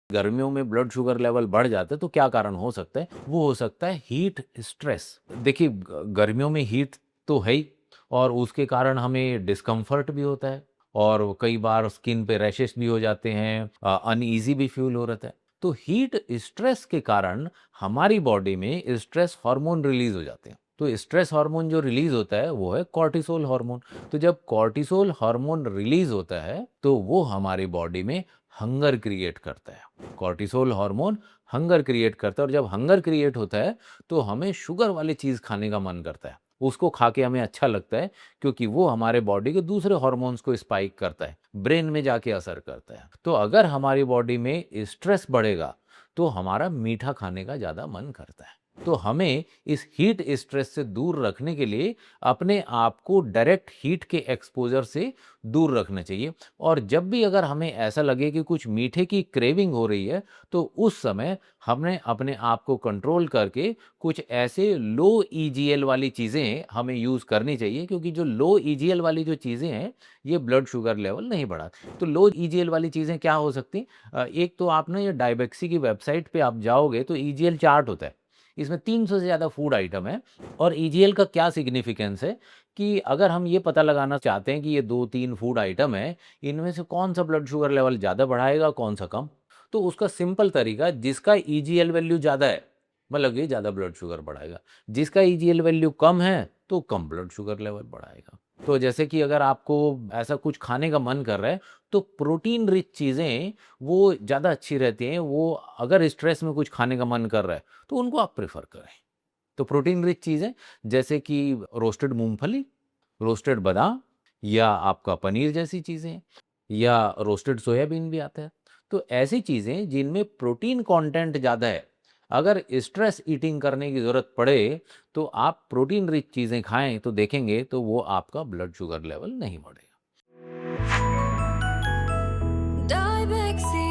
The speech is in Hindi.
गर्मियों में ब्लड शुगर लेवल बढ़ जाता है तो क्या कारण हो सकता है? वो हो सकता है हीट स्ट्रेस। देखिए गर्मियों में हीट तो है ही, और उसके कारण हमें डिस्कम्फर्ट भी होता है, और कई बार स्किन पे रैशेस भी हो जाते हैं, अनईजी भी फील हो रहता है। तो हीट स्ट्रेस के कारण हमारी बॉडी में स्ट्रेस हार्मोन रिलीज हो जाते हैं। तो स्ट्रेस हार्मोन जो रिलीज होता है वो है कॉर्टिसोल हार्मोन। तो जब कॉर्टिसोल हार्मोन रिलीज होता है तो वो हमारी बॉडी में हंगर क्रिएट करता है। कॉर्टिसोल हार्मोन हंगर क्रिएट करता है, और जब हंगर क्रिएट होता है तो हमें शुगर वाली चीज खाने का मन करता है। उसको खा के हमें अच्छा लगता है, क्योंकि वो हमारे बॉडी के दूसरे हार्मोन्स को स्पाइक करता है, ब्रेन में जाके असर करता है। तो अगर हमारी बॉडी में स्ट्रेस बढ़ेगा तो हमारा मीठा खाने का ज्यादा मन करता है। तो हमें इस हीट स्ट्रेस से दूर रखने के लिए अपने आप को डायरेक्ट हीट के एक्सपोजर से दूर रखना चाहिए। और जब भी अगर हमें ऐसा लगे कि कुछ मीठे की क्रेविंग हो रही है तो उस समय हमने अपने आप को कंट्रोल करके कुछ ऐसे लो ईजीएल वाली चीज़ें हमें यूज़ करनी चाहिए, क्योंकि जो लो ईजीएल वाली जो चीज़ें हैं ये ब्लड शुगर लेवल नहीं बढ़ाती। तो लो ईजीएल वाली चीज़ें क्या हो सकती? एक तो आप ना ये डायबेक्सी की वेबसाइट पे आप जाओगे तो ईजीएल चार्ट होता है। इसमें 300 से ज़्यादा फूड आइटम है। और ईजीएल का क्या सिग्निफिकेंस है कि अगर हम ये पता लगाना चाहते हैं कि ये 2-3 फूड आइटम है, इनमें से कौन-सा ब्लड शुगर लेवल ज़्यादा बढ़ाएगा, कौन-सा कम? तो उसका सिंपल तरीका, जिसका ईजीएल वैल्यू ज़्यादा है, मतलब ये ज़्यादा ब्लड शुगर बढ़ाएगा। जिसका ईजीएल वैल्यू कम है, तो कम ब्लड शुगर लेवल बढ़ाएगा। तो जैसे कि अगर आपको ऐसा कुछ खाने का मन कर रहा है, तो प्रोटीन रिच चीज़ें वो ज़्यादा अच्छी रहती हैं। वो अगर स्ट्रेस में कुछ खाने का मन कर रहा है, तो उनको आप प्रेफ़र करें। तो प्रोटीन रिच चीज़ें जैसे कि रोस्टेड मूँगफली, रोस्टेड बादाम, या आपका पनीर जैसी चीज़ें, या रोस्टेड सोयाबीन भी आता है। तो ऐसी चीज़ें जिनमें प्रोटीन कंटेंट ज़्यादा है, अगर स्ट्रेस ईटिंग करने की ज़रूरत पड़े तो आप प्रोटीन रिच चीज़ें खाएँ, तो देखेंगे तो वो आपका ब्लड शुगर लेवल नहीं बढ़ेगा। Diebexi